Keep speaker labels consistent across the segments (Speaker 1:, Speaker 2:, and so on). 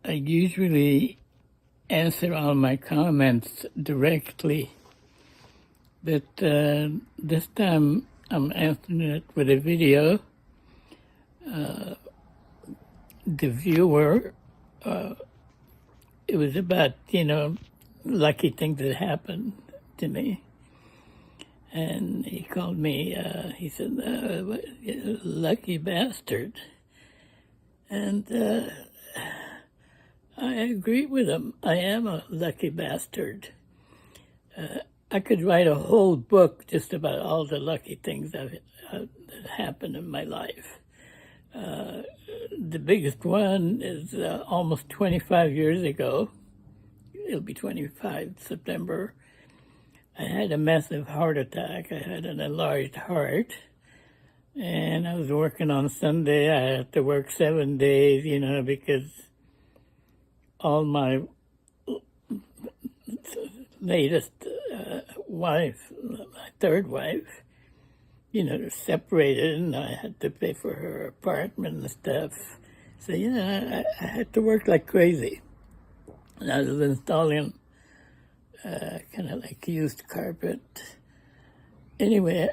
Speaker 1: I usually answer all my comments directly, but this time I'm answering it with a video. The viewer, it was about, lucky things that happened to me. And he called me, he said, lucky bastard. And I agree with him. I am a lucky bastard. I could write a whole book just about all the lucky things that happened in my life. The biggest one is almost 25 years ago. It'll be 25 September. I had a massive heart attack. I had an enlarged heart. And I was working on Sunday. I had to work 7 days, because all my latest wife, my third wife, they're separated, and I had to pay for her apartment and stuff. So, I had to work like crazy. And I was installing kind of like used carpet. Anyway,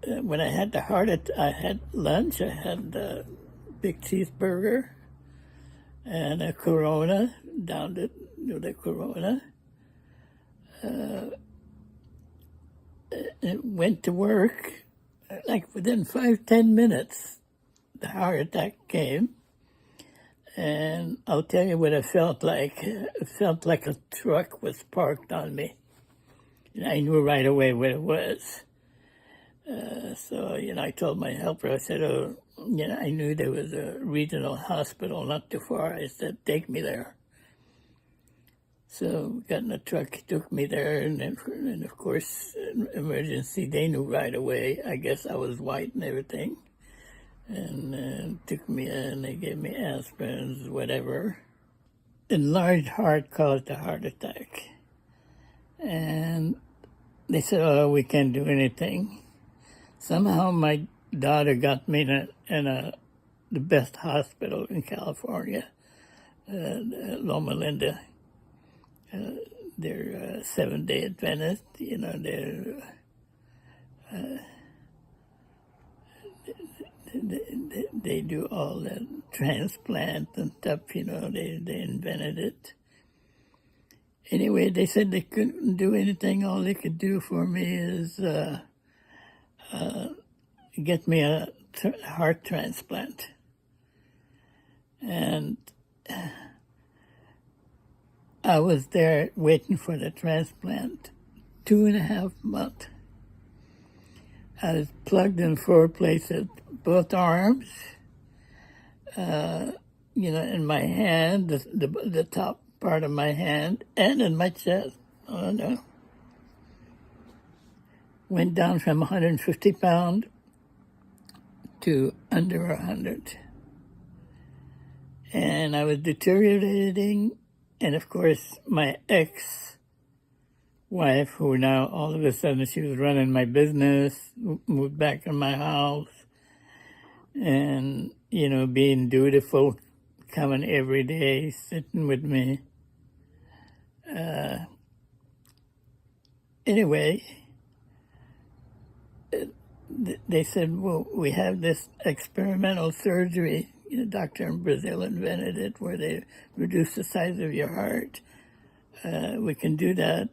Speaker 1: when I had the heart attack, I had lunch. I had a big cheeseburger and a Corona, down to the Corona. It went to work. Like within 5-10 minutes, the heart attack came. And I'll tell you what it felt like. It felt like a truck was parked on me. And I knew right away what it was. So, I told my helper, I said, I knew there was a regional hospital not too far. I said, take me there. So we got in a truck, he took me there, and of course, emergency, they knew right away. I guess I was white and everything. And took me in, they gave me aspirins, whatever. Enlarged heart caused a heart attack. And they said, we can't do anything. Somehow my daughter got me in the best hospital in California, Loma Linda. They're Seventh-day Adventist, they do all that transplant and stuff, they invented it. Anyway, they said they couldn't do anything. All they could do for me is get me a heart transplant. And I was there waiting for the transplant 2.5 months. I was plugged in 4 places, both arms, in my hand, the top part of my hand, and in my chest. Oh, no. Went down from 150 pounds to under 100. And I was deteriorating. And of course, my ex-wife, who now all of a sudden she was running my business, moved back in my house, and, being dutiful, coming every day, sitting with me. Anyway, they said, well, we have this experimental surgery. A doctor in Brazil invented it, where they reduce the size of your heart. We can do that.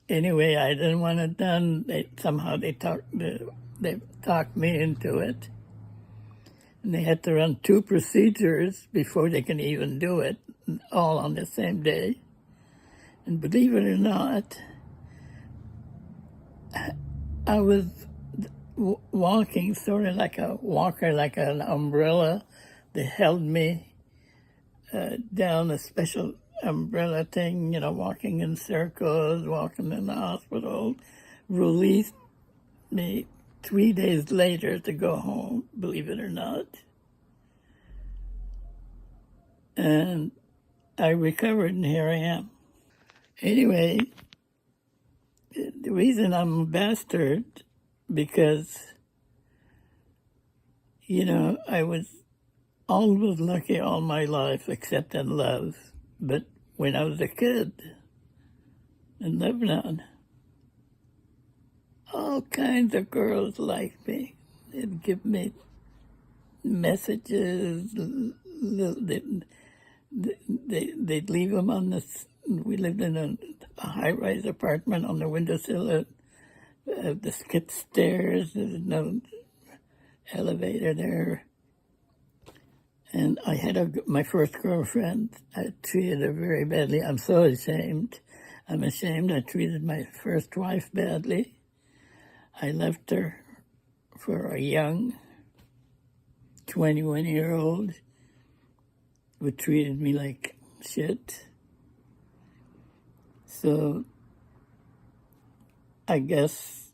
Speaker 1: Anyway, I didn't want it done. Somehow they talked me into it. And they had to run 2 procedures before they can even do it, all on the same day. And believe it or not, I was walking sort of like a walker, like an umbrella. They held me down a special umbrella thing, walking in circles, walking in the hospital, released me 3 days later to go home, believe it or not. And I recovered, and here I am. Anyway, the reason I'm a bastard, because, I was always lucky all my life except in love. But when I was a kid in Lebanon, all kinds of girls liked me. They'd give me messages. They'd leave them on the. We lived in a high-rise apartment on the windowsill of the skip stairs. There's no elevator there. And I had my first girlfriend. I treated her very badly. I'm so ashamed. I'm ashamed I treated my first wife badly. I left her for a young 21-year-old who treated me like shit. So I guess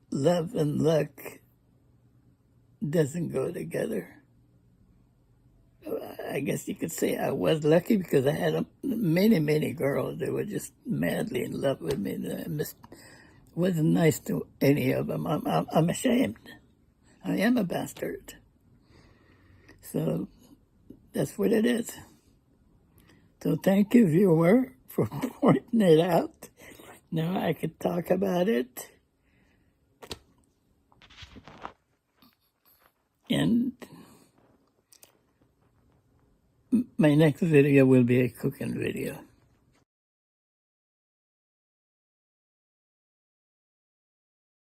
Speaker 1: love and luck doesn't go together. I guess you could say I was lucky because I had many girls that were just madly in love with me. I wasn't nice to any of them. I'm ashamed. I am a bastard. So that's what it is. So thank you, viewer, for pointing it out. Now I could talk about it. And my next video will be a cooking video.